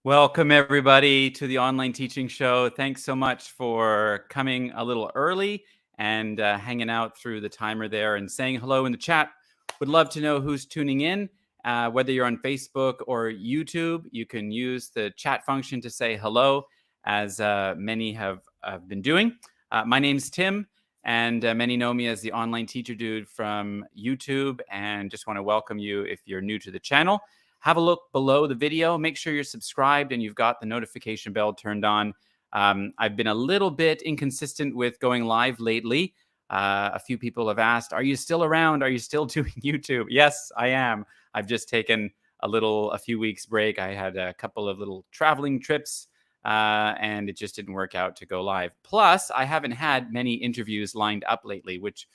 Welcome, everybody, to the online teaching show. Thanks so much for coming a little early and hanging out through the timer there and saying hello in the chat. Would love to know who's tuning in. Whether you're on Facebook or YouTube, you can use the chat function to say hello, as many have been doing. My name's Tim, and many know me as the Online Teacher Dude from YouTube, and just want to welcome you if you're new to the channel. Have a look below the video. Make sure you're subscribed and you've got the notification bell turned on. I've been a little bit inconsistent with going live lately. A few people have asked, are you still around? Are you still doing YouTube? Yes, I am. I've just taken a few weeks break. I had a couple of little traveling trips and it just didn't work out to go live. Plus, I haven't had many interviews lined up lately, which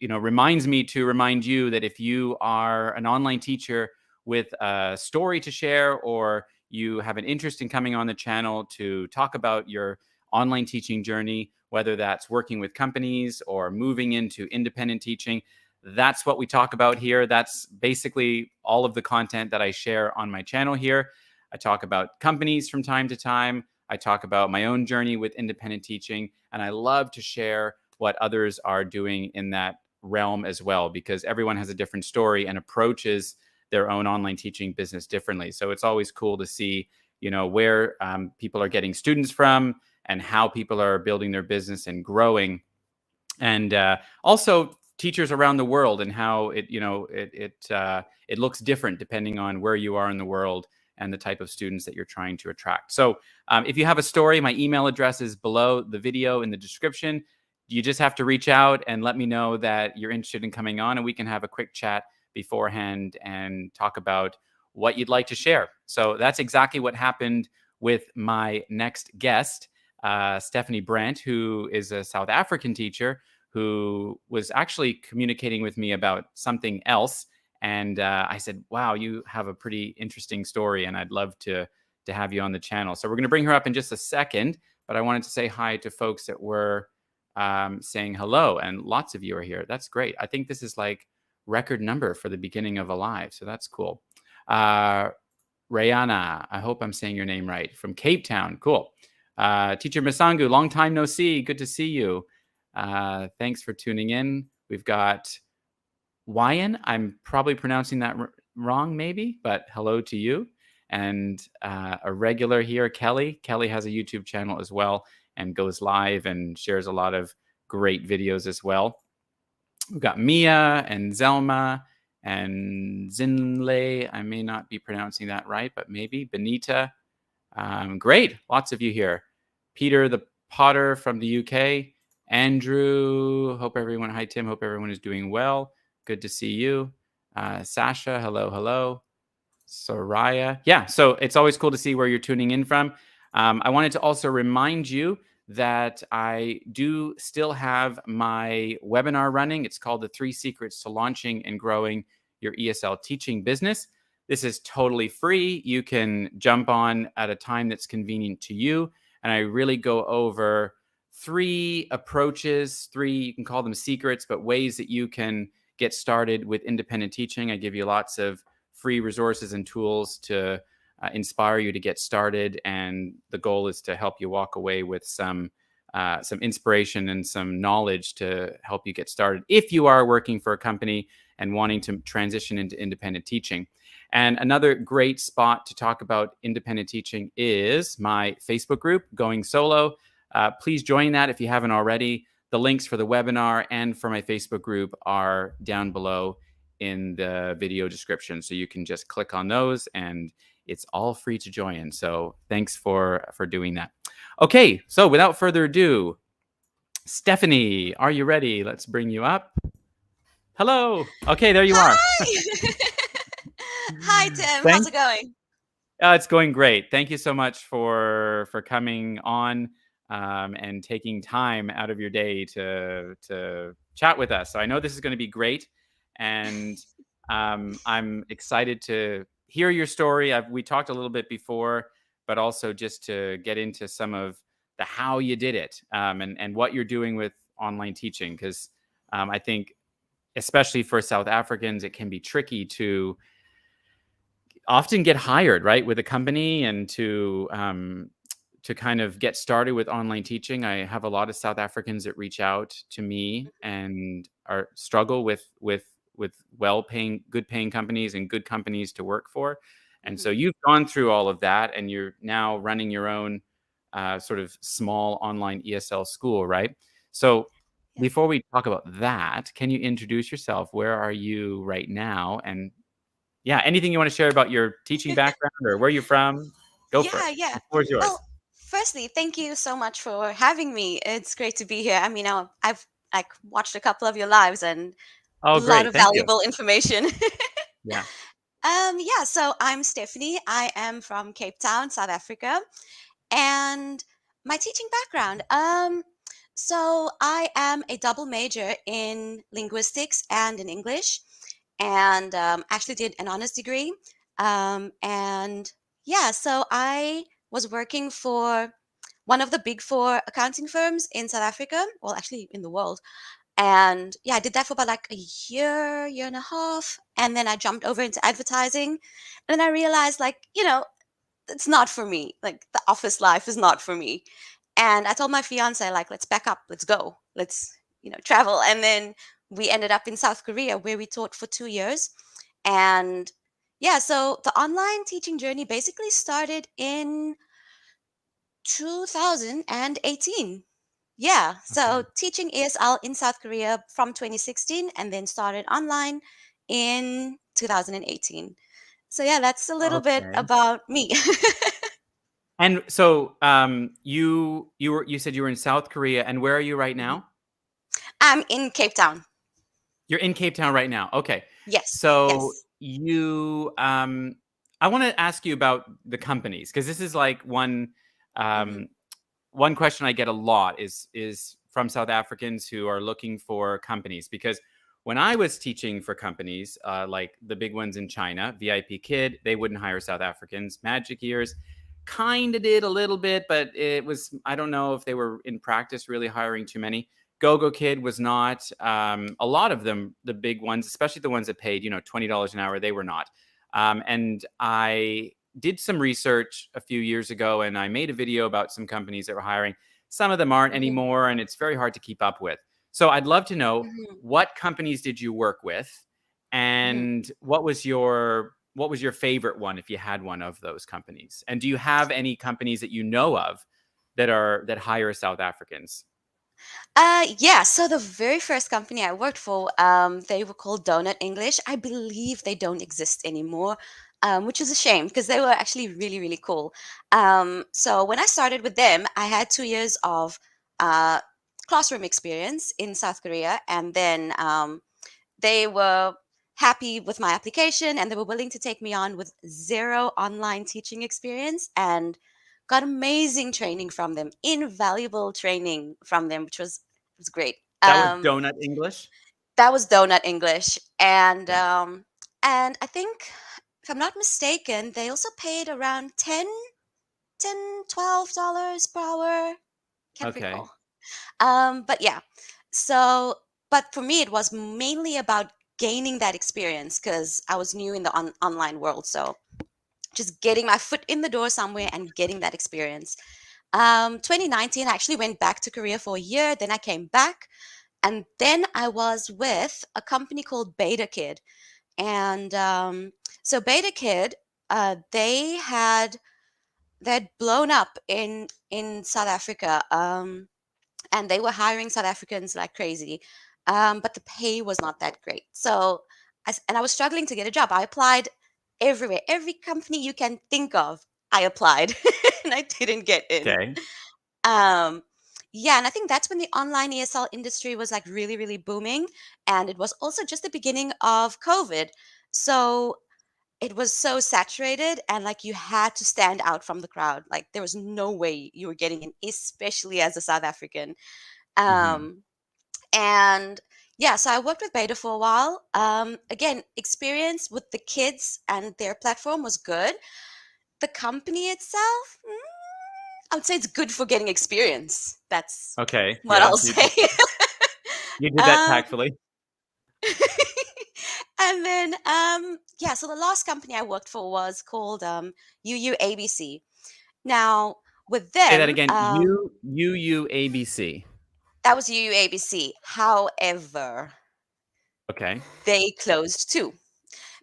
reminds me to remind you that if you are an online teacher with a story to share, or you have an interest in coming on the channel to talk about your online teaching journey, whether that's working with companies or moving into independent teaching, that's what we talk about here. That's basically all of the content that I share on my channel here. I talk about companies from time to time. I talk about my own journey with independent teaching, and I love to share what others are doing in that realm as well, because everyone has a different story and approaches their own online teaching business differently. So it's always cool to see, where people are getting students from and how people are building their business and growing, and also teachers around the world and how it looks different depending on where you are in the world and the type of students that you're trying to attract. So if you have a story, my email address is below the video in the description. You just have to reach out and let me know that you're interested in coming on, and we can have a quick chat beforehand and talk about what you'd like to share. So that's exactly what happened with my next guest, Stephanie Brandt, who is a South African teacher who was actually communicating with me about something else. And I said, wow, you have a pretty interesting story, and I'd love to have you on the channel. So we're going to bring her up in just a second, but I wanted to say hi to folks that were saying hello, and lots of you are here. That's great. I think this is like record number for the beginning of a live, so that's cool. Rayana, I hope I'm saying your name right, from Cape Town. Cool. Teacher Masangu, long time no see. Good to see you. Thanks for tuning in. We've got Wyan. I'm probably pronouncing that wrong, maybe, but hello to you. And a regular here, Kelly. Kelly has a YouTube channel as well and goes live and shares a lot of great videos as well. We've got Mia and Zelma and Zinle. I may not be pronouncing that right, but maybe. Benita. Great. Lots of you here. Peter the Potter from the UK. Andrew. Hi, Tim. Hope everyone is doing well. Good to see you. Sasha. Hello, hello. Soraya. Yeah, so it's always cool to see where you're tuning in from. I wanted to also remind you that I do still have my webinar running. It's called The 3 Secrets to Launching and Growing Your ESL Teaching Business. This is totally free. You can jump on at a time that's convenient to you. And I really go over 3 approaches, 3, you can call them secrets, but ways that you can get started with independent teaching. I give you lots of free resources and tools to inspire you to get started, and the goal is to help you walk away with some inspiration and some knowledge to help you get started if you are working for a company and wanting to transition into independent teaching. And another great spot to talk about independent teaching is my Facebook group, Going Solo. Please join that if you haven't already. The links for the webinar and for my Facebook group are down below in the video description, so you can just click on those and it's all free to join. So thanks for doing that. Okay, so without further ado, Stephanie, are you ready? Let's bring you up. Hello. Okay, there you are. Hi, Tim. How's it going? It's going great. Thank you so much for coming on and taking time out of your day to chat with us. So I know this is going to be great, and I'm excited to hear your story. We talked a little bit before, but also just to get into some of the how you did it and what you're doing with online teaching, because I think, especially for South Africans, it can be tricky to often get hired, right, with a company and to kind of get started with online teaching. I have a lot of South Africans that reach out to me and are struggle with well-paying, good-paying companies and good companies to work for. And so Hmm. you've gone through all of that, and you're now running your own sort of small online ESL school, right? So Yeah. before we talk about that, can you introduce yourself? Where are you right now? And yeah, anything you want to share about your teaching background or where you're from, go for it. Yeah, yeah. The floor is yours. Well, firstly, thank you so much for having me. It's great to be here. I mean, I've like watched a couple of your lives and a Oh, lot great. of Thank you. valuable information. Yeah. Yeah, so I'm Stephanie. I am from Cape Town, South Africa, and my teaching background. So I am a double major in linguistics and in English, and actually did an honors degree. And yeah, so I was working for one of the big four accounting firms in South Africa, well, actually in the world. And yeah, I did that for about like a year and a half. And then I jumped over into advertising. And then I realized, like, it's not for me. Like, the office life is not for me. And I told my fiance, like, let's back up, let's go, let's, travel. And then we ended up in South Korea where we taught for 2 years. And yeah, so the online teaching journey basically started in 2018. Yeah, Okay. so teaching ESL in South Korea from 2016 and then started online in 2018. So yeah, that's a little bit Okay. about me. And so you said you were in South Korea, and where are you right Mhm. now? I'm in Cape Town. You're in Cape Town right now. Okay. Yes, So yes. you I want to ask you about the companies, because this is like Hmm. um one question I get a lot is from South Africans who are looking for companies, because when I was teaching for companies like the big ones in China, VIP Kid, they wouldn't hire South Africans. Magic Ears kind of did a little bit, but it was, I don't know if they were in practice really hiring too many. Go Kid was not. A lot of them, the big ones, especially the ones that paid, $20 an hour, they were not. And I did some research a few years ago, and I made a video about some companies that were hiring. Some of them aren't Hmm. anymore, and it's very hard to keep up with. So I'd love to know, Hmm. what companies did you work with, Hmm. and what was your favorite one, if you had one of those companies? And do you have any companies that you know of that hire South Africans? Yeah, so the very first company I worked for, they were called Donut English. I believe they don't exist anymore, which is a shame because they were actually really, really cool. So when I started with them, I had 2 years of uh, classroom experience in South Korea, and then they were happy with my application and they were willing to take me on with zero online teaching experience and got amazing training from them, invaluable training from them, which was great. That was Donut English. That was Donut English, and Okay. I think, if I'm not mistaken, they also paid around 12 dollars per hour. Can't Okay. recall. But yeah, so, but for me, it was mainly about gaining that experience because I was new in the online world. So just getting my foot in the door somewhere and getting that experience. 2019, I actually went back to Korea for a year. Then I came back, and then I was with a company called Beta Kid. And so Beta Kid, they'd blown up in South Africa. And they were hiring South Africans like crazy. But the pay was not that great. So, and I was struggling to get a job. I applied everywhere, every company you can think of. I applied, and I didn't get in. Okay. Um, yeah, and I think that's when the online ESL industry was like really, really booming, and it was also just the beginning of COVID. So it was so saturated, and like you had to stand out from the crowd. Like there was no way you were getting in, especially as a South African. Mhm. Um, and yeah, so I worked with Beta for a while. Again, experience with the kids and their platform was good. The company itself, I would say it's good for getting experience. That's Okay. what Yeah. I'll You say. you did that um, tactfully. And then, yeah, so the last company I worked for was called UUABC. Now, with Say that them, again. UUABC. that was UUABC. However, Okay. they closed too.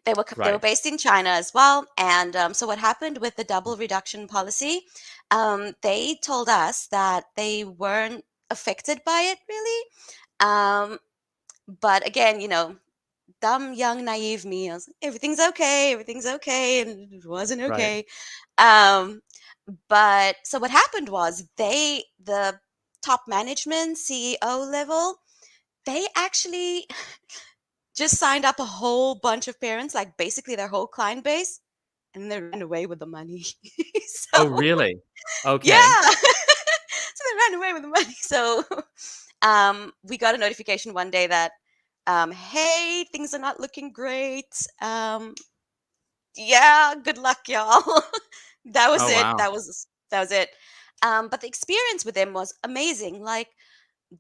They were Right. based in China as well, and so what happened with the double reduction policy? They told us that they weren't affected by it really, um, but again, dumb, young, naive me, I was like, everything's okay, and it wasn't Right. okay. Um, but so what happened was the top management, CEO level, they actually just signed up a whole bunch of parents, like basically their whole client base, and they ran away with the money. So Oh, really? Okay. yeah, so they ran away with the money. So we got a notification one day that, hey, things are not looking great. Yeah, good luck, y'all. That was Oh, it. wow. That was it. But the experience with them was amazing. Like,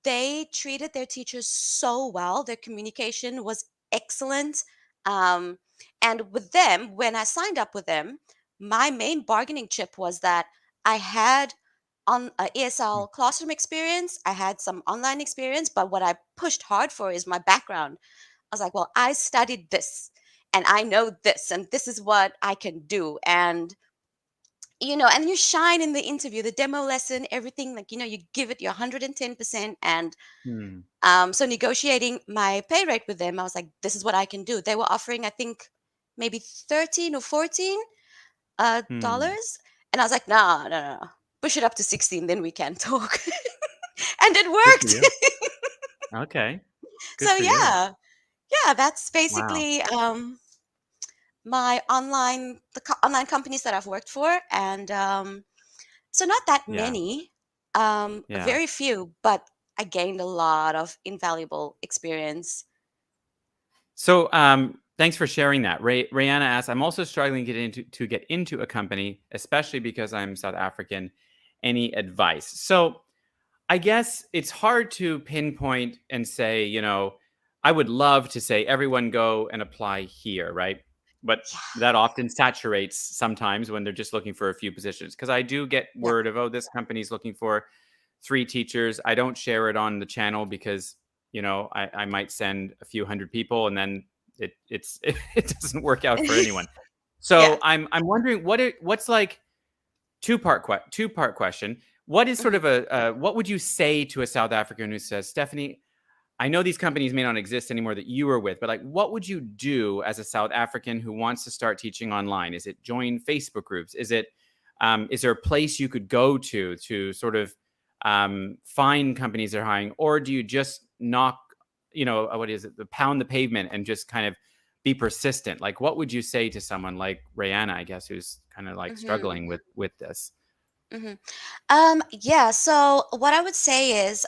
they treated their teachers so well. Their communication was excellent. Um, and with them, when I signed up with them, my main bargaining chip was that I had on ESL classroom experience, I had some online experience, but what I pushed hard for is my background. I was like, well, I studied this and I know this, and this is what I can do. And you shine in the interview, the demo lesson, everything, like, you give it your 110%. And Hmm. so negotiating my pay rate with them, I was like, this is what I can do. They were offering, I think, maybe 13 or 14 Hmm. dollars. And I was like, no, no, no, no. Push it up to 16, then we can talk. And it Good for worked. you. Okay. Good So for you. yeah, yeah, that's Wow. basically my online companies that I've worked for. And so not that Yeah. many, Yeah. very few, but I gained a lot of invaluable experience. So, thanks for sharing that. Rihanna asks, I'm also struggling to get into a company, especially because I'm South African. Any advice? So, I guess it's hard to pinpoint and say, I would love to say everyone go and apply here, right? But Yeah, that often saturates sometimes when they're just looking for a few positions. Because I do get yeah. word of, oh, this company's looking for 3 teachers. I don't share it on the channel because, I might send a few hundred people and then it doesn't work out for anyone. Yeah. So I'm wondering what's like two part question. What is sort Mhm, of what would you say to a South African who says, Stephanie, I know these companies may not exist anymore that you were with, but like, what would you do as a South African who wants to start teaching online? Is it join Facebook groups? Is there a place you could go to sort of find companies that are hiring, or do you just knock, what is it, the pound the pavement and just kind of be persistent? Like, what would you say to someone like Rihanna, I guess, who's kind of like mhm, struggling with this? mhm. Yeah, so what I would say is,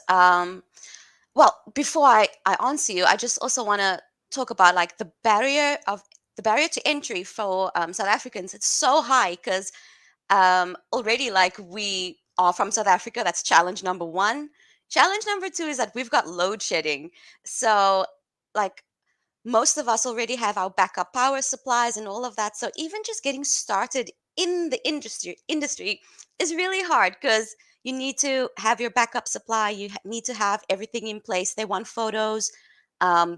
well, before I answer you, I just also want to talk about like the barrier to entry for South Africans. It's so high because already, like, we are from South Africa. That's challenge number one. Challenge number two is that we've got load shedding. So, like, most of us already have our backup power supplies and all of that. So even just getting started in the industry is really hard because you need to have your backup supply. You need to have everything in place. They want photos.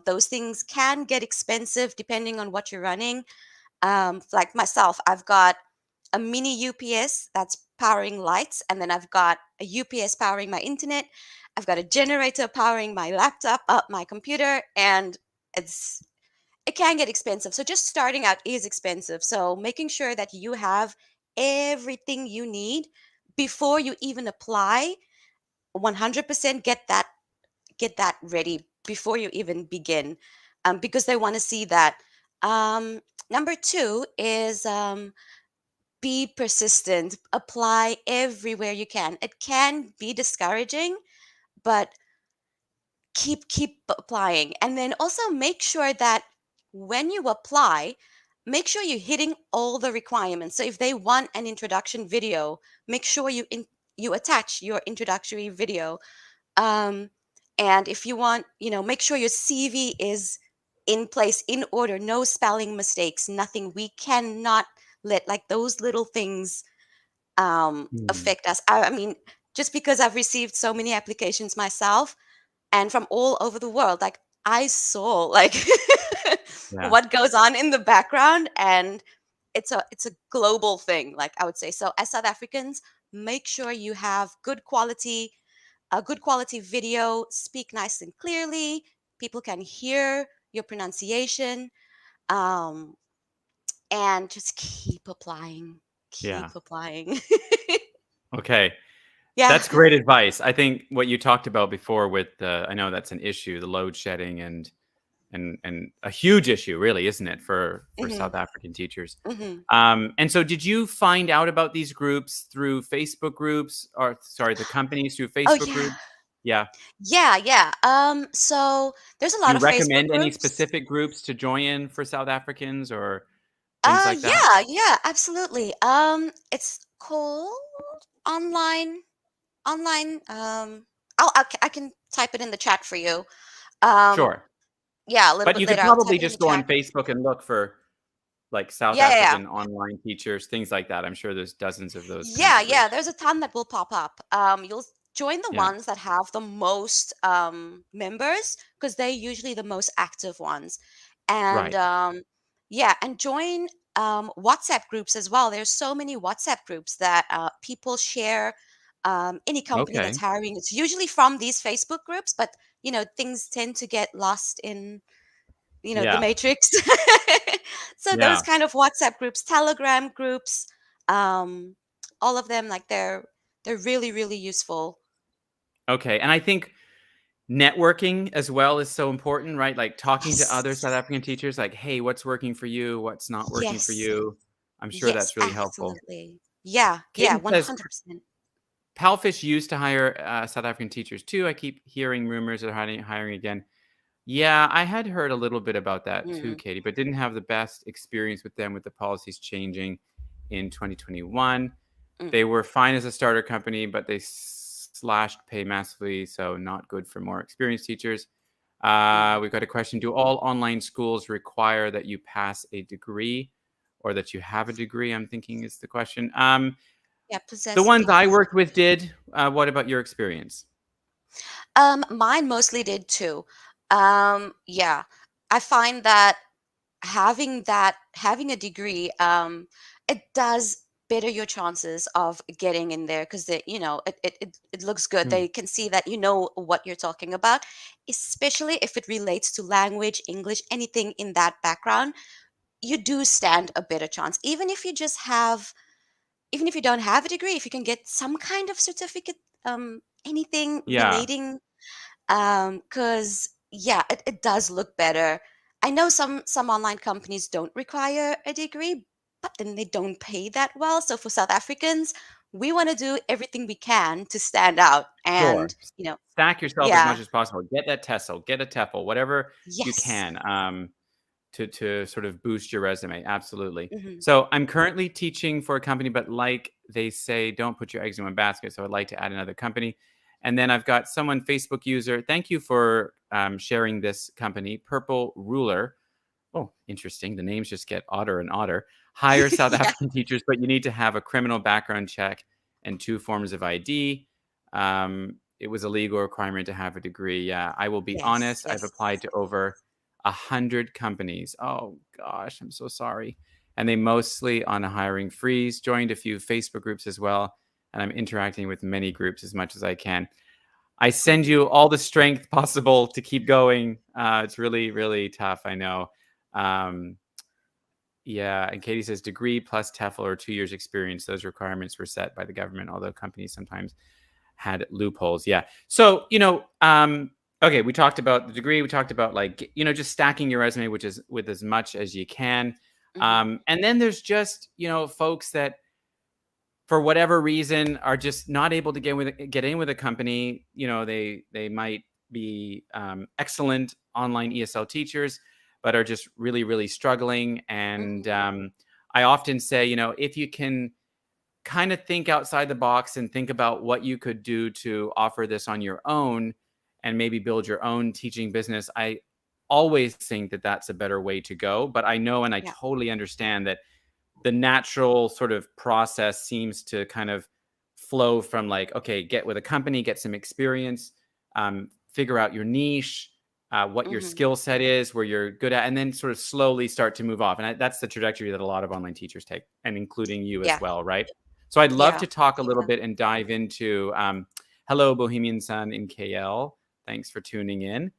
Those things can get expensive depending on what you're running. Like myself, I've got a mini UPS that's powering lights, and then I've got a UPS powering my internet. I've got a generator powering my laptop, my computer, and it's it can get expensive. So just starting out is expensive. So making sure that you have everything you need before you even apply, 100% get that ready before you even begin, because they want to see that. Number two is be persistent. Apply everywhere you can. It can be discouraging, but keep applying. And then also make sure that when you apply, make sure you're hitting all the requirements. So if they want an introduction video, make sure you attach your introductory video. um, and if you want, make sure your CV is in place, in order, no spelling mistakes, nothing. We cannot let like those little things Mm. affect us. I mean, just because I've received so many applications myself and from all over the world, like I saw like Yeah. what goes on in the background, and it's a global thing, like I would say. So as South Africans, make sure you have good quality video, speak nice and clearly, people can hear your pronunciation, um, and just keep applying, Yeah. keep applying. Okay. Yeah. That's great advice. I think what you talked about before with I know that's an issue, the load shedding and a huge issue really, isn't it, for Mhm, South African teachers? mhm. And so did you find out about these groups through Facebook groups or sorry, the companies through Oh, Facebook yeah. groups? Yeah. Yeah, yeah. So there's a Do lot you of Facebook recommend any groups. specific groups to join for South Africans or things like that? Yeah, yeah, absolutely. It's called online, online. I can type it in the chat for you. Um, Sure. yeah, a little But bit you could later. I'll type probably it in the just go on chat. Facebook and look for like South Yeah, yeah, yeah. African online teachers, things like that. I'm sure there's dozens of those kinds Yeah, of yeah, groups. there's a ton that will pop up. You'll join the Yeah. ones that have the most members because they're usually the most active ones. And Right. yeah, and join WhatsApp groups as well. There's so many WhatsApp groups that people share. Any company that's Okay. hiring, it's usually from these Facebook groups, but things tend to get lost in the Yeah. matrix. So those Yeah. kind of WhatsApp groups, Telegram groups, um, all of them, like they're really really useful. Okay. And I think networking as well is so important, right? Like talking to other South Yes, African teachers, like, hey, what's working for you? What's not working for yes, you? I'm sure yes, that's really helpful. absolutely. Yeah, yeah, Katie says 100%. Palfish used to hire South African teachers too. I keep hearing rumors of hiring again. Yeah, I had heard a little bit about that too, Mm, Katie, but didn't have the best experience with them with the policies changing in 2021. mm, They were fine as a starter company, but they slashed pay massively, so not good for more experienced teachers. mm. We've got a question. Do all online schools require that you pass a degree or that you have a degree? I'm thinking is the question. Yeah, The possess ones I possess. worked with did. What about your experience? Mine mostly did too. Yeah, I find that having a degree, it does better your chances of getting in there because it looks good. Hmm. They can see that you know what you're talking about, especially if it relates to language, English, anything in that background. You do stand a better chance, even if you don't have a degree. If you can get some kind of certificate, anything Yeah, relating, because yeah, it does look better. I know some online companies don't require a degree, but then they don't pay that well. So for South Africans, we want to do everything we can to stand out, sure. and Stack yourself as yeah, much as possible. Get that TESOL, get a TEFL, whatever you yes. can to sort of boost your resume. Absolutely. Hmm. So I'm currently teaching for a company, but like they say, don't put your eggs in one basket. So I'd like to add another company. And then I've got someone, Facebook user. Thank you for sharing this company, Purple Ruler. Oh, interesting. The names just get odder and odder. Hire South Yeah. African teachers, but you need to have a criminal background check and 2 forms of ID. It was a legal requirement to have a degree. Yeah, I will be Yes, honest. I've yes. applied to over 100 companies. Oh gosh, I'm so sorry. And they mostly on a hiring freeze. Joined a few Facebook groups as well, and I'm interacting with many groups as much as I can. I send Hmm. you all the strength possible to keep going. It's really, really tough. I know. Um, yeah, and Katie says degree plus TEFL or 2 years experience. Those requirements were set by the government, although companies sometimes had loopholes. Yeah. So, okay, we talked about the degree. We talked about like, just stacking your resume, which is with as much as you can. Hmm. And then there's just, folks that for whatever reason are just not able to get in with a company. They might be excellent online ESL teachers, but are just really really struggling. And Hmm. I often say, if you can kind of think outside the box and think about what you could do to offer this on your own and maybe build your own teaching business. always think that that's a better way to go. But I know and I Yeah. totally understand that the natural sort of process seems to kind of flow from like, okay, get with a company, get some experience, figure out your niche, what your Hmm. skill set is, where you're good at, and then sort of slowly start to move off. And that's the trajectory that a lot of online teachers take, and including you as Yeah. well, right? So I'd love Yeah. to talk a little Yeah. bit and dive into hello, Bohemian Sun in KL. Thanks for tuning in.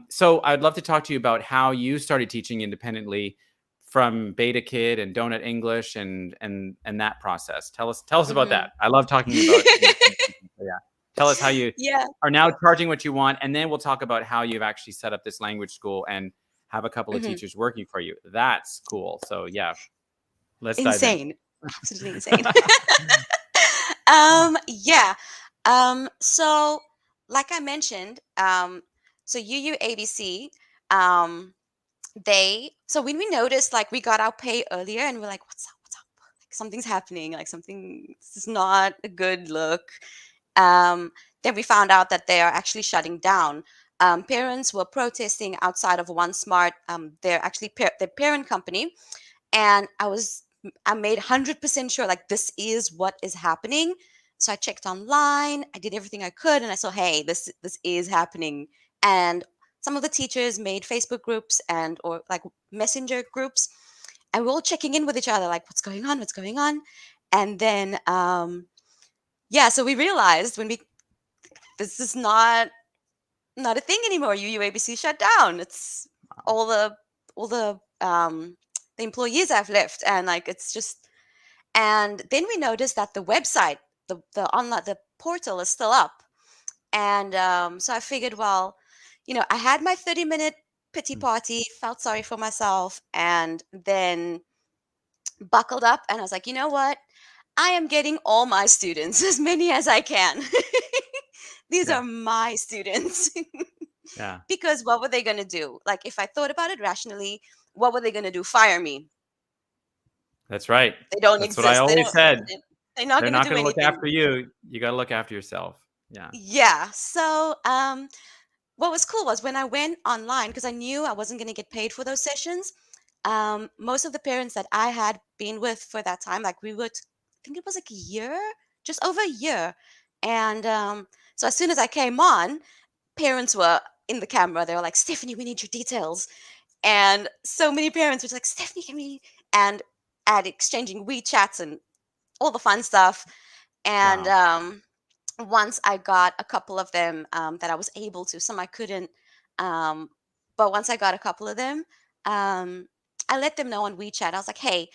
So I'd love to talk to you about how you started teaching independently from Beta Kid and Donut English and that process. Tell us about Hmm. that. I love talking about independent teaching. So yeah. Tell us how you Yeah. are now charging what you want, and then we'll talk about how you've actually set up this language school and have a couple of Hmm. teachers working for you. That's cool. So yeah, let's dive in. Insane. Absolutely insane. Yeah. So like I mentioned, so UUABC, um, so when we noticed like we got our pay earlier and we're like, what's up? Like something's happening, like something, this is not a good look. Um, then we found out that they are actually shutting down. Parents were protesting outside of OneSmart. They're actually their parent company, and I made 100% sure like this is what is happening. So I checked online, I did everything I could, and I saw, hey, this is happening. And some of the teachers made Facebook groups and or like messenger groups, and we're all checking in with each other like, what's going on. And then yeah, so we realized when we this is not a thing anymore. UUABC shut down. It's Wow. all the employees have left, and like it's just. And then we noticed that the website, the online the portal is still up, and so I figured, well, I had my 30-minute pity Mm. party, felt sorry for myself, and then buckled up, and I was like, you know what? I am getting all my students, as many as I can. These Yeah. are my students. Yeah. Because what were they going to do? Like, if I thought about it rationally, what were they going to do? Fire me? That's right. They don't That's what I exist. always said. They're not They're going to not do going to look anything. after you. You got to look after yourself. Yeah. Yeah. So, what was cool was when I went online, because I knew I wasn't going to get paid for those sessions. Most of the parents that I had been with for that time, like I think it was like a year, just over a year. And so as soon as I came on, parents were in the camera. They were like, Stephanie, we need your details. And so many parents were like, Stephanie, can we? And at exchanging WeChats and all the fun stuff. And Wow. once I got a couple of them that I was able to, some I couldn't. Um, but once I got a couple of them, um, I let them know on WeChat. I was like, hey,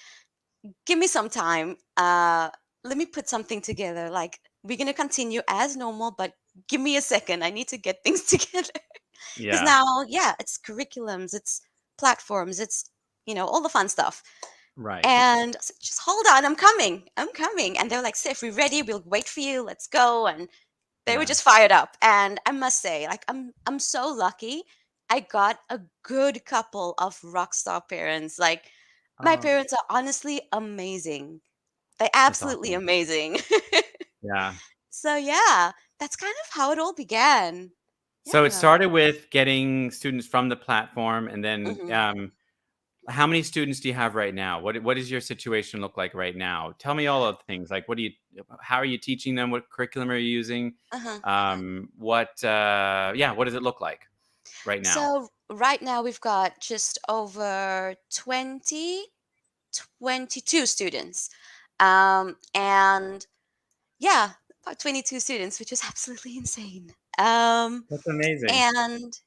give me some time. Let me put something together. Like, we're going to continue as normal, but give me a second. I need to get things together. Because Yeah. now, yeah, it's curriculums, it's platforms, it's, all the fun stuff. Right. And I said, just hold on, I'm coming. I'm coming. And they're like, Steph, we're ready. We'll wait for you. Let's go. And they were Yeah. just fired up. And I must say, like, I'm so lucky. I got a good couple of rock star parents. Like, my Oh, parents are honestly amazing. They're that's absolutely awesome. amazing. Yeah. So yeah, that's kind of how it all began. So it Yeah. started with getting students from the platform, and then Hmm. how many students do you have right now? What does your situation look like right now? Tell me all of the things. Like, how are you teaching them? What curriculum are you using? Uh-huh. Yeah, what does it look like right now? So right now we've got just over 22 students. And yeah, about 22 students, which is absolutely insane. That's amazing. And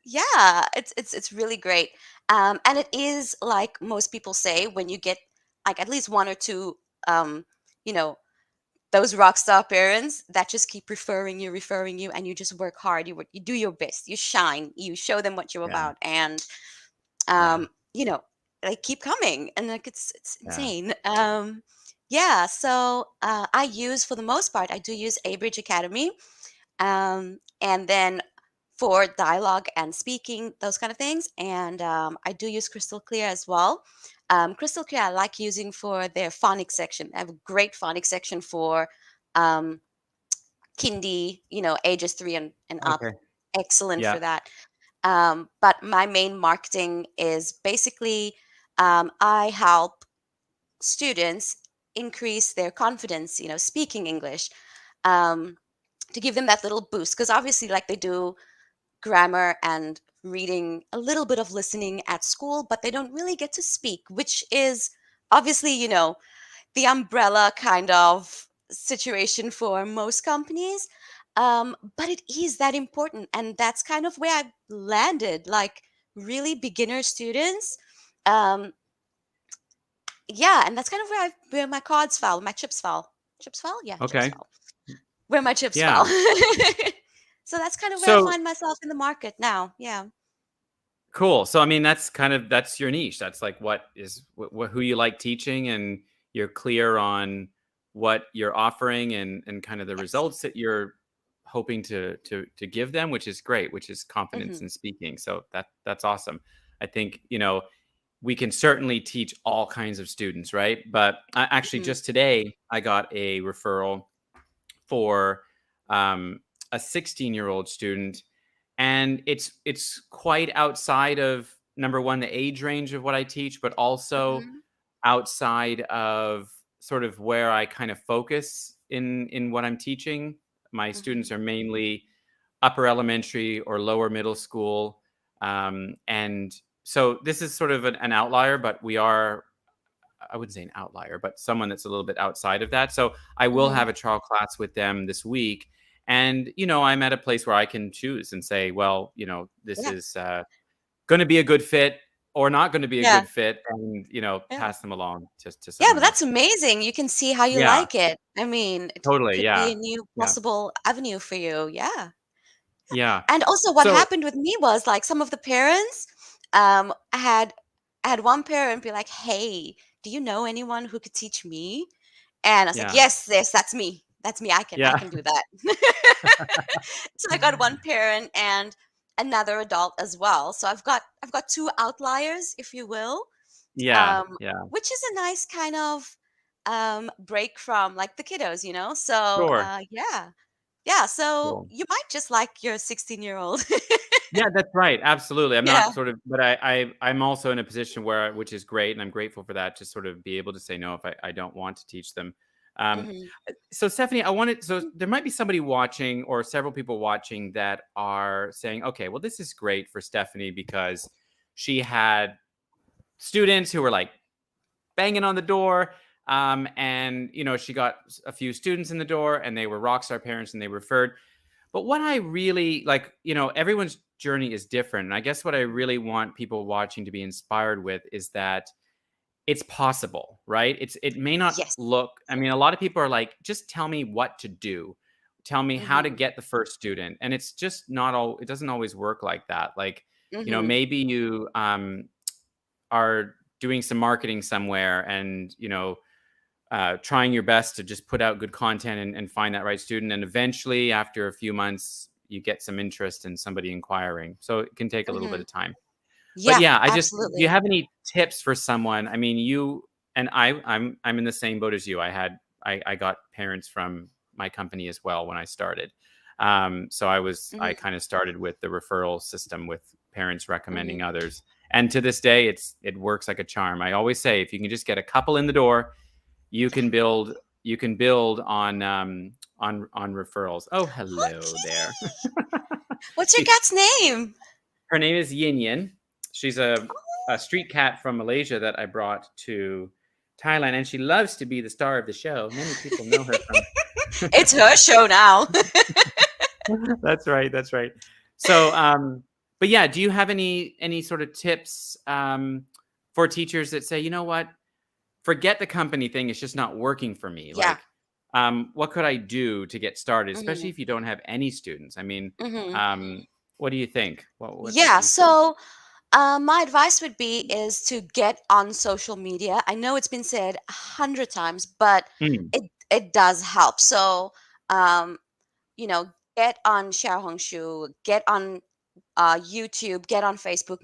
yeah, it's really great. And it is like most people say, when you get like at least one or two, you know, those rock star parents that just keep referring you, and you just work hard. You do your best. You shine. You show them what you're Yeah. about, and Yeah. um, you know, they keep coming, and like it's Yeah. insane. Yeah. So I use for the most part, I do use Abridge Academy, and then for dialogue and speaking, those kind of things. And I do use Crystal Clear as well. Crystal Clear, I like using for their phonics section. I have a great phonics section for um, kindy, ages 3 and up. Okay. Excellent Yeah. for that. But my main marketing is basically I help students increase their confidence, speaking English, um, to give them that little boost. Because obviously, like they do grammar and reading, a little bit of listening at school, but they don't really get to speak, which is obviously, the umbrella kind of situation for most companies. But it is that important. And that's kind of where I landed, like really beginner students. Um, yeah, and that's kind of where my cards fell, my chips fell. Chips fell? Yeah, chips Okay. fell. Where my chips Yeah. fell. So that's kind of where I So find myself in the market now. Yeah. cool. So I mean, that's your niche. That's like what is who you like teaching, and you're clear on what you're offering and kind of the Yes. results that you're hoping to give them, which is great, which is confidence Mhm. in speaking. So that's awesome. I think, we can certainly teach all kinds of students, right? But actually, Mhm. just today, I got a referral for a 16-year-old student, and it's quite outside of, number one, the age range of what I teach, but also Mhm. outside of sort of where I kind of focus in what I'm teaching. My students Mhm. are mainly upper elementary or lower middle school, and so this is sort of an outlier, but we are, I wouldn't say an outlier, but someone that's a little bit outside of that. So I will have Mhm. a trial class with them this week. And, I'm at a place where I can choose and say, well, this Yeah. is going to be a good fit or not going to be a Yeah. good fit, and, Yeah. pass them along to Yeah, but someone that's else. amazing. You can see how you Yeah, like it. I mean, it totally. could be Yeah. a new Yeah. possible avenue for you. Yeah. Yeah. And also what So, happened with me was like some of the parents, I had one parent be like, "Hey, do you know anyone who could teach me?" And I was like, yeah. "Yes, yes, that's me. That's me. I Yeah. can do that." So I got one parent and another adult as well. So I've got two outliers, if you will, Yeah. um, Yeah. which is a nice kind of break from like the kiddos. So Sure. yeah, yeah. So Cool. you might just like your 16-year-old. Yeah, that's right. Absolutely. I'm Yeah. not sort of, but I'm also in a position where, which is great, and I'm grateful for that, to sort of be able to say no if I don't want to teach them. Um, Hmm. so Stephanie, so there might be somebody watching, or several people watching, that are saying, okay, well, this is great for Stephanie because she had students who were like banging on the door. And she got a few students in the door, and they were rock star parents, and they referred. But what I really like, everyone's journey is different. And I guess what I really want people watching to be inspired with is that it's possible, right? It may not Yes. look, I mean, a lot of people are like, just tell me what to do. Tell me how to Hmm. get the first student. And it's just not all, it doesn't always work like that. Like, Hmm. maybe you are doing some marketing somewhere, and, trying your best to just put out good content, and find that right student. And eventually, after a few months, you get some interest in somebody inquiring. So it can take a little bit Hmm. of time. But Yeah, yeah, do you absolutely. have any tips for someone? I mean, you and I'm in the same boat as you. I got parents from my company as well when I started. So I Hmm. kind of started with the referral system, with parents recommending Hmm. others. And to this day, it works like a charm. I always say, if you can just get a couple in the door, you Yeah. can build you can build on referrals. Oh, hello there. Okay. What's your she cat's name? Her name is Yin Yin. She's a street cat from Malaysia that I brought to Thailand, and she loves to be the star of the show. Many people know her from. It's her show now. That's right. That's right. So, but yeah, do you have any sort of tips for teachers that say, you know what, forget the company thing, it's just not working for me? Yeah. Like, what could I do to get started, especially Hmm. if you don't have any students? I mean, Hmm. what do you think? What Yeah. do you say? So my advice would be is to get on social media. I know it's been said 100 times, but Mm, it does help. So um, get on Xiaohongshu, get on YouTube, get on Facebook.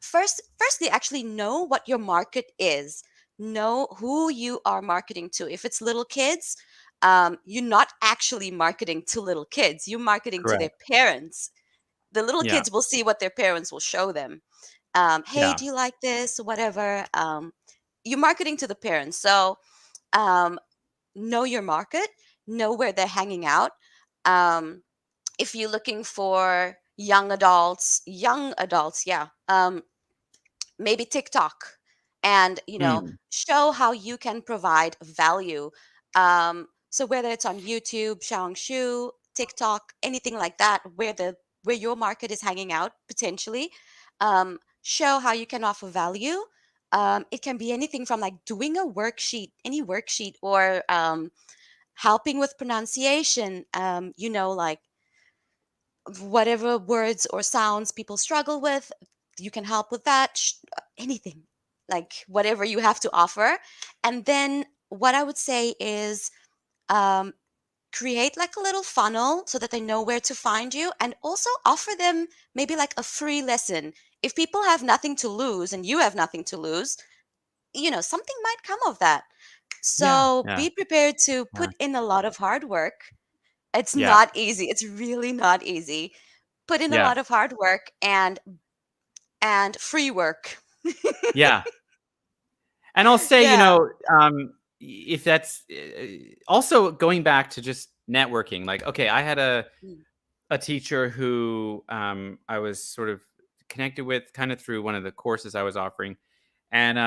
Firstly, actually know what your market is. Know who you are marketing to. If it's little kids, you're not actually marketing to little kids. You're marketing to their correct. parents. the little Yeah. kids will see what their parents will show them. Hey, Yeah. do you like this? Whatever. You're marketing to the parents. So um, know your market, know where they're hanging out. Um, if you're looking for young adults, yeah, maybe TikTok, and Mm. show how you can provide value. So whether it's on YouTube, Xiaohongshu, TikTok, anything like that, where your market is hanging out potentially, show how you can offer value. It can be anything from like doing a worksheet, any worksheet, or helping with pronunciation. Like whatever words or sounds people struggle with, you can help with that. Anything, like whatever you have to offer. And then what I would say is, um, create like a little funnel so that they know where to find you, and also offer them maybe like a free lesson. If people have nothing to lose and you have nothing to lose, something might come of that. Yeah. So Yeah. be prepared to Yeah. put in a lot of hard work. It's Yeah. not easy. It's really not easy. Put in a Yeah. lot of hard work and free work. Yeah. And I'll say, Yeah. if that's also going back to just networking, like, okay, I had Mm. a teacher who I was sort of connected with kind of through one of the courses I was offering. And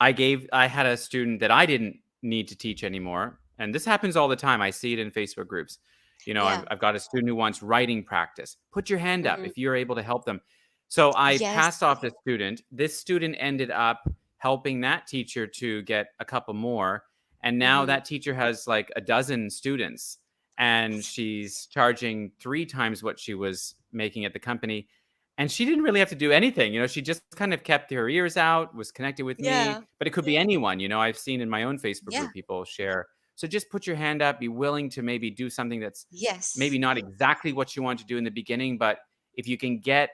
I had a student that I didn't need to teach anymore. And this happens all the time. I see it in Facebook groups. Yeah. I've got a student who wants writing practice. Put your hand up Mhm. if you're able to help them. So I passed Yes. off the student. This student ended up helping that teacher to get a couple more. And now Mhm. that teacher has like a dozen students, and she's charging 3 times what she was making at the company. And she didn't really have to do anything. She just kind of kept her ears out, was connected with me, Yeah. but it could be anyone. I've seen in my own Facebook Yeah. group people share. So just put your hand up, be willing to maybe do something that's maybe Yes. not exactly what you want to do in the beginning, but if you can get,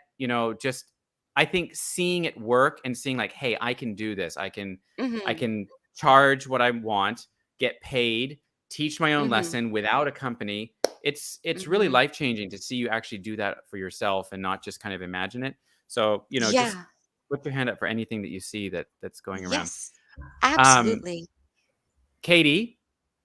just I think seeing it work and seeing like, hey, I can do this. I Mhm. can charge what I want, get paid, teach my own Mhm. lesson without a company. It's really Mhm. life changing to see you actually do that for yourself and not just kind of imagine it. So, just Yeah. put your hand up for anything that you see that's going around. Yes. Um, Absolutely. Katie,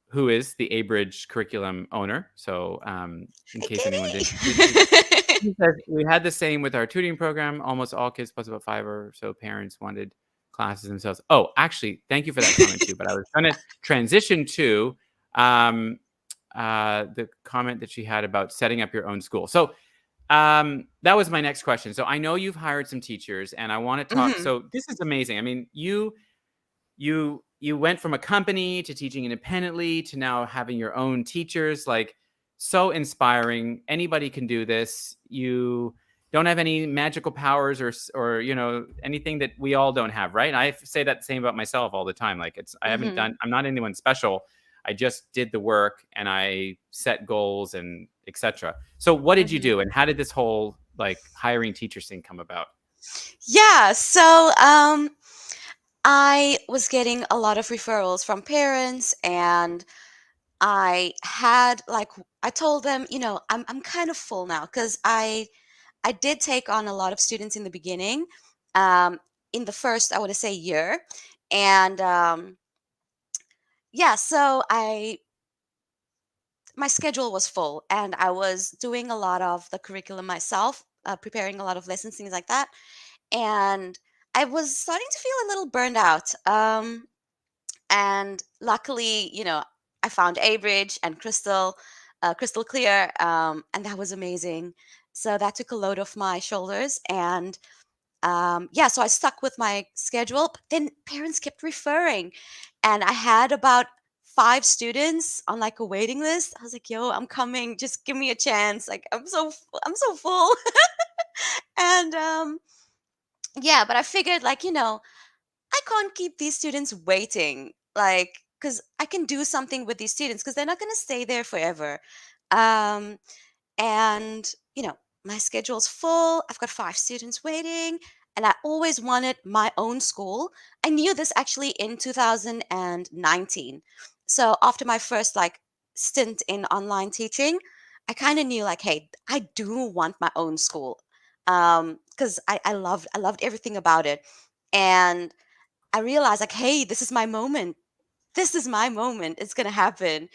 who is the Abridge curriculum owner. So, in Hey, case anyone's interested, Katie. she says we had the same with our tutoring program. Almost all kids, plus about 5 or so parents, wanted classes themselves. Oh, actually, thank you for that comment too. But I was going to transition to um, the comment that she had about setting up your own school. So that was my next question. So I know you've hired some teachers, and I want to talk. Mhm. So this is amazing. I mean, you went from a company to teaching independently to now having your own teachers. Like, so inspiring. Anybody can do this. You don't have any magical powers or anything that we all don't have, right? I say that same about myself all the time. Like, Mhm. I'm not anyone special. I just did the work and I set goals and etc. So what did you Mhm. do, and how did this whole like hiring teachers thing come about? Yeah, so I was getting a lot of referrals from parents, and I told them, I'm kind of full now, because I did take on a lot of students in the beginning, um, in the first, I want to say, year. And yeah, so my schedule was full, and I was doing a lot of the curriculum myself, preparing a lot of lessons, things like that. And I was starting to feel a little burned out. And luckily, I found Abridge and Crystal Clear, and that was amazing. So that took a load off my shoulders, and yeah, so I stuck with my schedule. But then parents kept referring, and I had about 5 students on like a waiting list. I was like, "Yo, I'm coming. Just give me a chance. Like, I'm so full." And yeah, but I figured, like, I can't keep these students waiting, like, because I can do something with these students, because they're not going to stay there forever. Um, and, my schedule's full. I've got 5 students waiting, and I always wanted my own school. I knew this actually in 2019. So after my first like stint in online teaching, I kind of knew like, hey, I do want my own school. Because I loved everything about it. And I realized like, hey, this is my moment. This is my moment. It's gonna happen.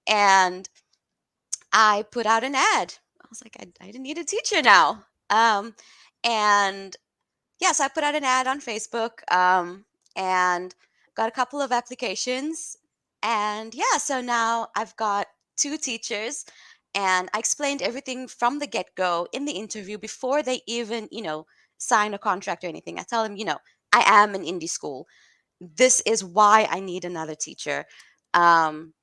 And I put out an ad. I was like, I need a teacher now. And yes, I put out an ad on Facebook, and got a couple of applications. And yeah, so now I've got two teachers, and I explained everything from the get go in the interview before they even, sign a contract or anything. I tell them, I am an indie school. This is why I need another teacher. Um,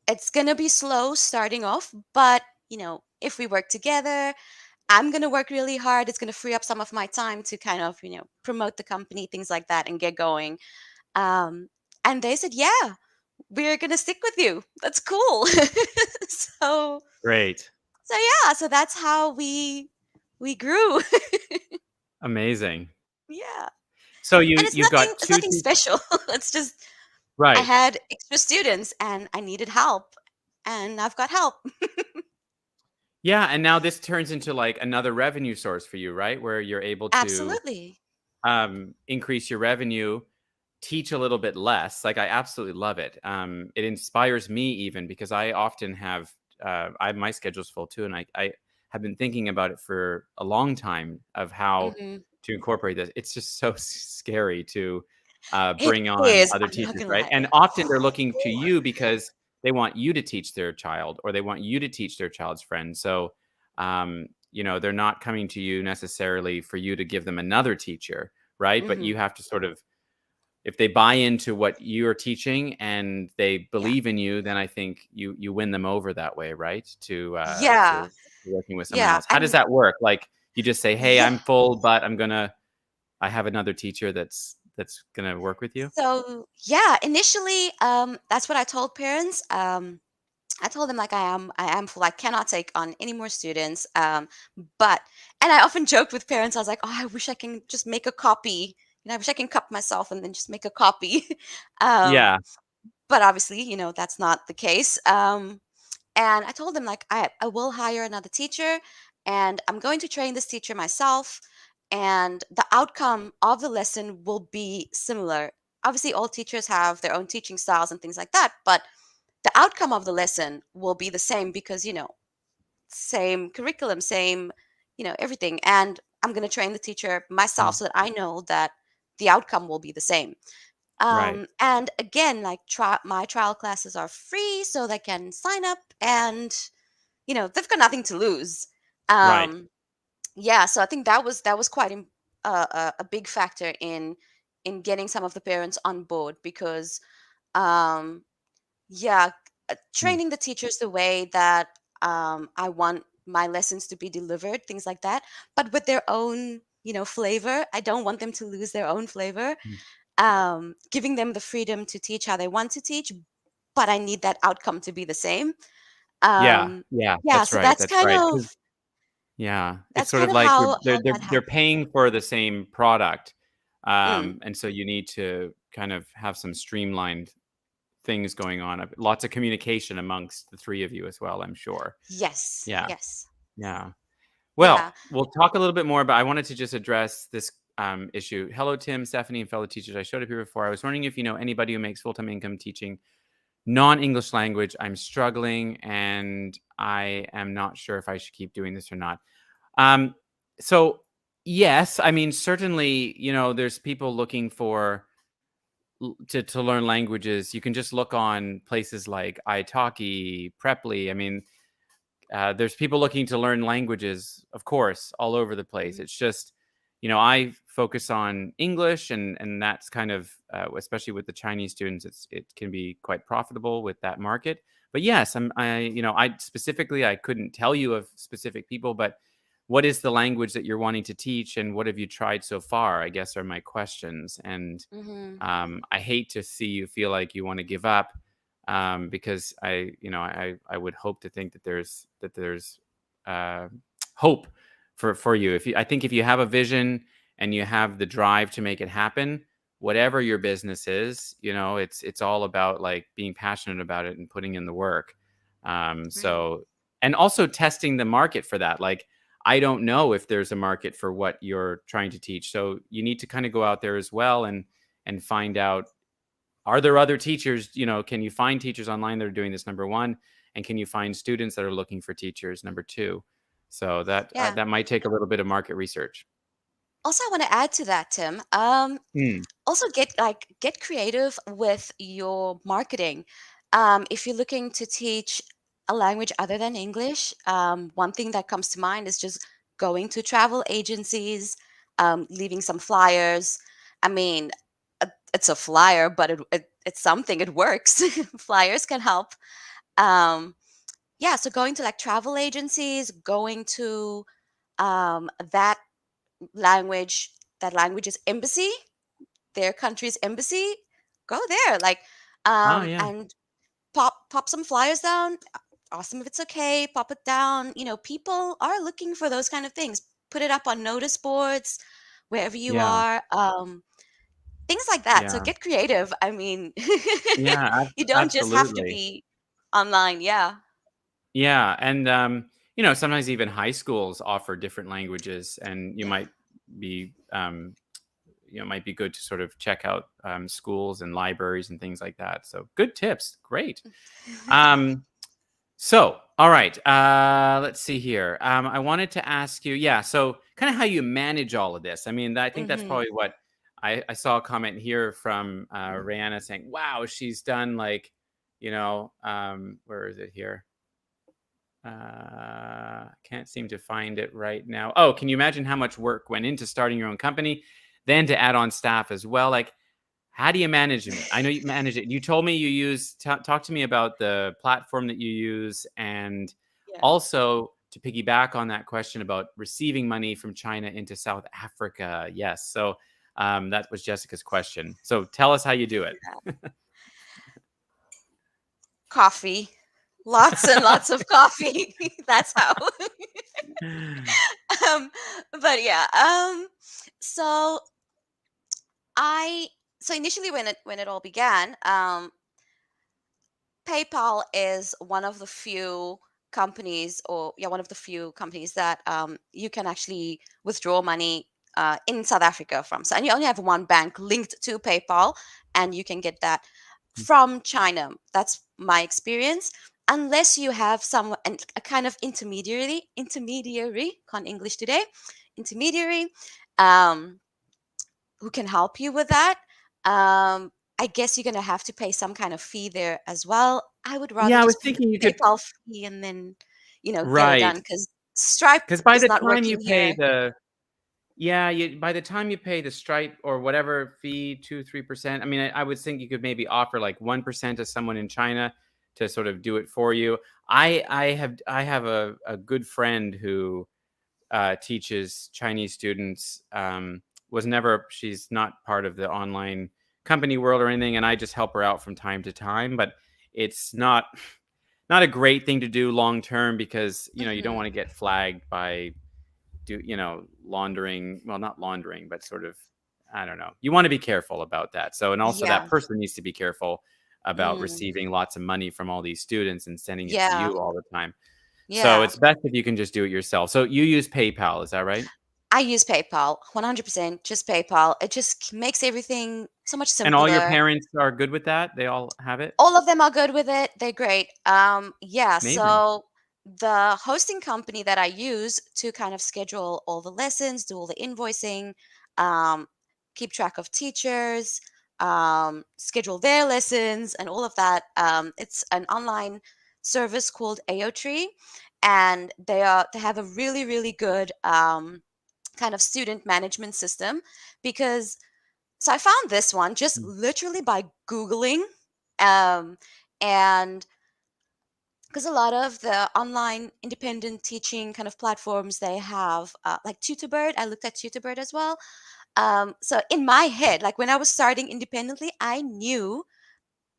it's going to be slow starting off, but, if we work together, I'm going to work really hard. It's going to free up some of my time to kind of, promote the company, things like that, and get going. Um, and they said, yeah, we're going to stick with you. That's cool. so, Great. so yeah, so that's how we grew. Amazing. yeah. So And you've got it's two nothing teachers. special. it's just I Right. had extra students and I needed help and I've got help. Yeah, and now this turns into like another revenue source for you, right? Where you're able to Absolutely. increase your revenue, teach a little bit less. Like I absolutely love it. It inspires me even because I often have my schedule's full too, and I have been thinking about it for a long time of how Mhm. to incorporate this. It's just so scary to It bring on is. other I'm not teachers, gonna right? lie. And often they're looking to you because they want you to teach their child or they want you to teach their child's friends. So they're not coming to you necessarily for you to give them another teacher, right? But you Mhm. have to sort of, if they buy into what you're teaching and they Yeah. believe in you, then I think you win them over that way, right? Yeah. To working with someone Yeah. else. How does And that work? Like you just say, "Hey, yeah. I'm full, but I have another teacher that's gonna work with you." So yeah, initially, that's what I told parents. I told them like I am full. I cannot take on any more students. But and I often joked with parents. I was like, oh, I wish I can just make a copy. I wish I can cup myself and then just make a copy. um, Yeah, but obviously, that's not the case. And I told them like I will hire another teacher, and I'm going to train this teacher myself, and the outcome of the lesson will be similar. Obviously, all teachers have their own teaching styles and things like that, but the outcome of the lesson will be the same because same curriculum, same everything. And I'm going to train the teacher myself mm, so that I know that the outcome will be the same. right, And again, like my trial classes are free, so they can sign up, and they've got nothing to lose. right. um yeah, so I think that was quite a big factor in getting some of the parents on board, because um yeah, Mm, training the teachers the way that I want my lessons to be delivered, things like that, but with their own, flavor. I don't want them to lose their own flavor. mm. Giving them the freedom to teach how they want to teach, but I need that outcome to be the same. Yeah, Um, yeah, yeah, so that's right. 'Cause yeah, it's that's sort kind of of like how that they're happened. paying for the same product, Mm, and so you need to kind of have some streamlined things going on, lots of communication amongst the 3 of you as well, I'm sure. yes, Yeah, yes, yeah. yeah. Well, we'll talk a little bit more, but I wanted to just address this, issue. Hello, Tim, Stephanie, and fellow teachers. I showed up here before. I was wondering if you know anybody who makes full-time income teaching non-English language. I'm struggling, and I am not sure if I should keep doing this or not. Um, so yes, I mean, certainly, there's people looking for to learn languages. You can just look on places like italki, Preply. I mean, there's people looking to learn languages, of course, all over the place. Mhm, It's just, I focus on English, and that's kind of, especially with the Chinese students, it can be quite profitable with that market. But yes, I specifically, I couldn't tell you of specific people, but what is the language that you're wanting to teach, and what have you tried so far? I guess are my questions. And mhm, I hate to see you feel like you want to give up, because I would hope to think that there's uh, hope for you. I think if you have a vision and you have the drive to make it happen, whatever your business is, it's all about like being passionate about it and putting in the work. right. So and also testing the market for that. Like, I don't know if there's a market for what you're trying to teach. So you need to kind of go out there as well and find out, are there other teachers, can you find teachers online that are doing this, number one, and can you find students that are looking for teachers, number two. So Yeah. that might take a little bit of market research. Also, I want to add to that, Tim. Mm. Also get creative with your marketing. If you're looking to teach a language other than English, one thing that comes to mind is just going to travel agencies, leaving some flyers. I mean, it's a flyer, but it's something. It works. Flyers can help. Um, yeah, so going to like travel agencies, going to that language, that language's embassy, their country's embassy, go there, like, Oh, yeah. and pop some flyers down. Ask them if it's okay. Pop it down. People are looking for those kind of things. Put it up on notice boards wherever you Yeah. are. Things like that. So Yeah. get creative. I mean, Yeah. you don't just have to Absolutely. be online. Yeah. Yeah, and sometimes even high schools offer different languages, and you Yeah. might be might be good to sort of check out schools and libraries and things like that. So good tips, great. Um, so all right, let's see here. I wanted to ask you, yeah, so kind of how you manage all of this. I mean, I think that's Hmm. probably what I saw a comment here from Rihanna saying, "Wow, she's done like, where is it here?" Can't seem to find it right now. Oh, can you imagine how much work went into starting your own company, then to add on staff as well? Like, how do you manage it? I know you manage it. You told me you use. Talk to me about the platform that you use, and Yeah. also to piggyback on that question about receiving money from China into South Africa. Yes, so that was Jessica's question. So tell us how you do it. Coffee. Lots and lots of coffee. That's how. um, but yeah. So I so initially when it all began, PayPal is one of the few companies, or yeah, one of the few companies that you can actually withdraw money in South Africa from. So, and you only have one bank linked to PayPal, and you can get that from China. That's my experience. Unless you have a kind of intermediary, can't English today, intermediary, um, who can help you with that. I guess you're gonna have to pay some kind of fee there as well. I would rather Yeah, I was just pay the thinking you could. PayPal fee and then, get it Right, done because Stripe because by is the not time you working pay here. the Yeah, by the time you pay the Stripe or whatever fee, 2, 3%. I mean, I would think you could maybe offer like 1% to someone in China to sort of do it for you. I have a good friend who teaches Chinese students. She's not part of the online company world or anything, and I just help her out from time to time. But it's not a great thing to do long term because you don't Hmm. want to get flagged by laundering, well, not laundering, but sort of, I don't know, you want to be careful about that. So, and also that Yeah. person needs to be careful about Mm. receiving lots of money from all these students and sending it to Yeah. you all the time. So Yeah. it's best if you can just do it yourself. So you use PayPal, is that right? I use PayPal, 100%, just PayPal. It just makes everything so much And all your simpler. parents are good with that? They all have it? All of them are good with it. They're great. Yeah, Amazing. so the hosting company that I use to kind of schedule all the lessons, do all the invoicing, um, keep track of teachers, schedule their lessons, and all of that. It's an online service called AOTree, and they have a really really good kind of student management system because so I found this one just Mm. literally by Googling. Um, and because a lot of the online independent teaching kind of platforms, they have like Tutorbird. I looked at Tutorbird as well. So in my head, like when I was starting independently, I knew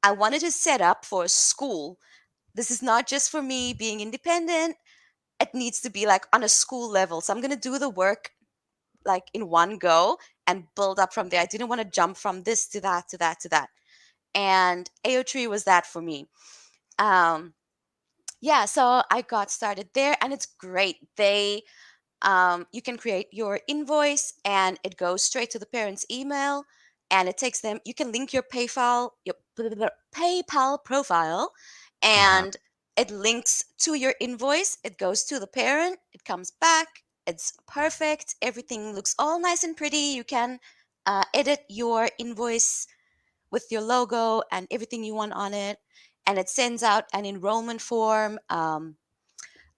I wanted to set up for a school. This is not just for me being independent. It needs to be like on a school level. So I'm going to do the work like in one go and build up from there. I didn't want to jump from this to that to that to that. And AO3 was that for me. Um, yeah, so I got started there, and it's great. You can create your invoice, and it goes straight to the parent's email, and it takes them. You can link your PayPal profile, Uh-huh. and it links to your invoice. It goes to the parent. It comes back. It's perfect. Everything looks all nice and pretty. You can edit your invoice with your logo and everything you want on it, and it sends out an enrollment form.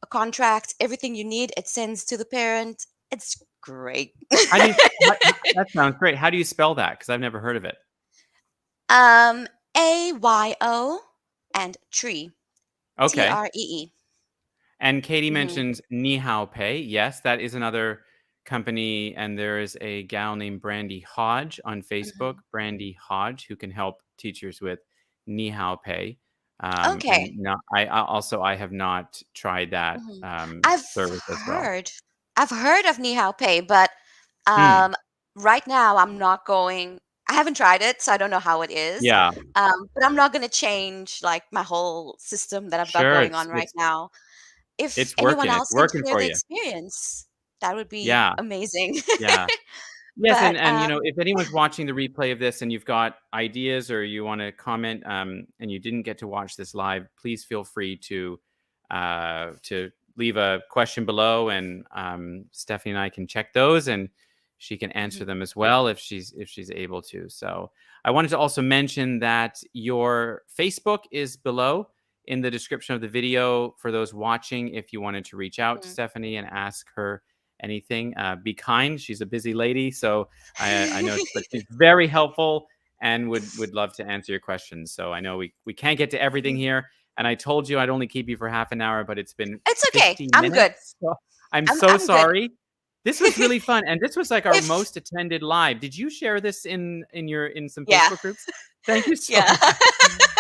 A contract, everything you need, it sends to the parent. It's great. How do you that sounds great. How do you spell that? Because I've never heard of it. um, AYO and tree, Okay. TREE. And Katie Mhm. mentions Ni Hao Pay. Yes, that is another company, and there is a gal named Brandy Hodge on Facebook, Mhm. Brandy Hodge, who can help teachers with Ni Hao Pay. And Okay. no, I have not tried that Mhm. I've service as well. heard I've heard of Nihao Pay, but Hmm. um, right now I'm not going. I haven't tried it, so I don't know how it is. Yeah, But I'm not going to change like my whole system that I've got sure. going It's on right it's now. If it's anyone working. It's else can working share for the you. experience, that would be Yeah, amazing. yeah. Yes, But and if anyone's watching the replay of this and you've got ideas or you want to comment, and you didn't get to watch this live, please feel free to leave a question below, and Stephanie and I can check those, and she can answer Mhm, them as well if she's able to. So I wanted to also mention that your Facebook is below in the description of the video for those watching. If you wanted to reach out to mhm. Stephanie and ask her anything, be kind. She's a busy lady, so I know, but she's very helpful and would love to answer your questions. So I know we can't get to everything here, and I told you I'd only keep you for half an hour, but it's been It's okay. 50 I'm good. minutes. So I'm I'm so I'm good. sorry. This was really fun, and this was like our If most attended live. Did you share this in some yeah, Facebook groups? Thank you so yeah, much.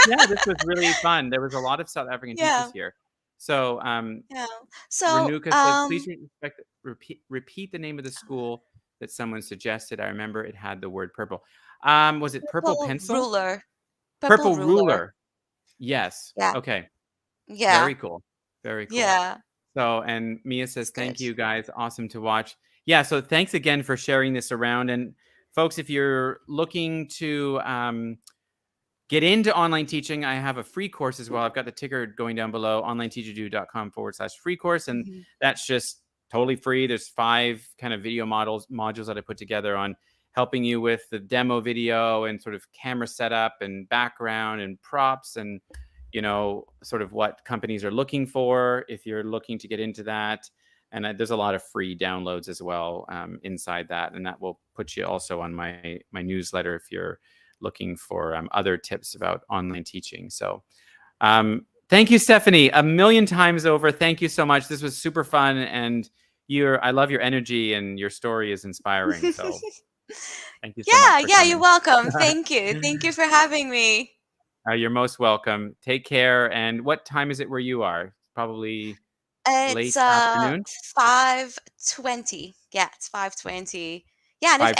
Yeah, this was really fun. There was a lot of South African teachers yeah, here. So yeah. So, Renuka says, please repeat the name of the school that someone suggested. I remember it had the word purple. Was it purple purple pencil? ruler, purple Purple ruler. ruler. Yes. Yeah, Okay. yeah, Very cool. Very cool. yeah. So, and Mia It's says, good. thank you guys. Awesome to watch. Yeah. So thanks again for sharing this around. And folks, if you're looking to get into online teaching, I have a free course as well. I've got the ticker going down below, onlineteacherdo.com/free course. And Mhm, that's just totally free. There's 5 kind of video modules that I put together on helping you with the demo video and sort of camera setup and background and props, and sort of what companies are looking for if you're looking to get into that. And there's a lot of free downloads as well inside that, and that will put you also on my newsletter if you're looking for other tips about online teaching. So thank you, Stephanie, a million times over. Thank you so much. This was super fun, and I love your energy, and your story is inspiring. So thank you so much Yeah, for yeah, you're coming. welcome. Thank you. Thank you for having me. You're most welcome. Take care. And what time is it where you are? Probably It's late afternoon. 5:20. Yeah, it's 5:20. Yeah, and 5:20.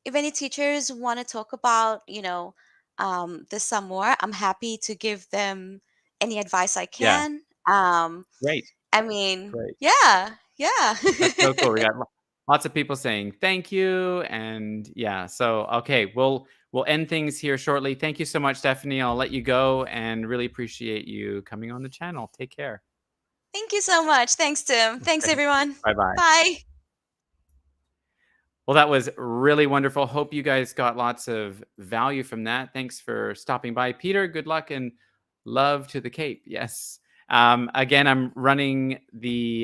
if any teachers want to talk about, this some more, I'm happy to give them any advice I Yeah. can. Great. I mean, Great. yeah, yeah. That's so cool. We got lots of people saying thank you, and yeah. So okay, we'll end things here shortly. Thank you so much, Stephanie. I'll let you go, and really appreciate you coming on the channel. Take care. Thank you so much. Thanks, Tim. Thanks, everyone. Bye bye. Bye. Well, that was really wonderful. Hope you guys got lots of value from that. Thanks for stopping by, Peter. Good luck and love to the Cape. Yes. Again, I'm running the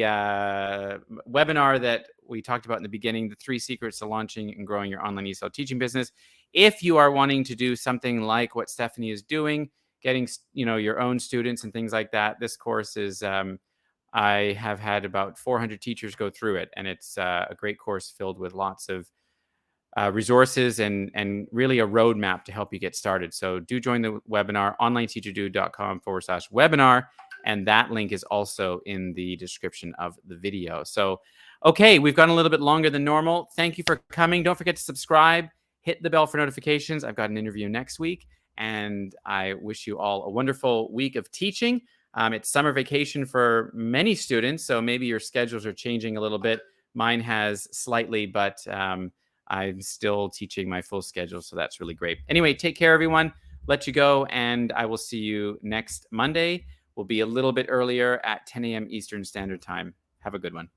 webinar that we talked about in the beginning, the 3 secrets to launching and growing your online ESL teaching business. If you are wanting to do something like what Stephanie is doing, getting your own students and things like that, this course is I have had about 400 teachers go through it, and it's a great course filled with lots of resources and really a roadmap to help you get started. So do join the webinar, onlineteacherdo.com/webinar, and that link is also in the description of the video. So, okay, we've gone a little bit longer than normal. Thank you for coming. Don't forget to subscribe, hit the bell for notifications. I've got an interview next week, and I wish you all a wonderful week of teaching. It's summer vacation for many students, so maybe your schedules are changing a little bit. Mine has slightly, but I'm still teaching my full schedule, so that's really great. Anyway, take care, everyone. Let you go, and I will see you next Monday. We'll be a little bit earlier at 10 a.m. Eastern Standard Time. Have a good one.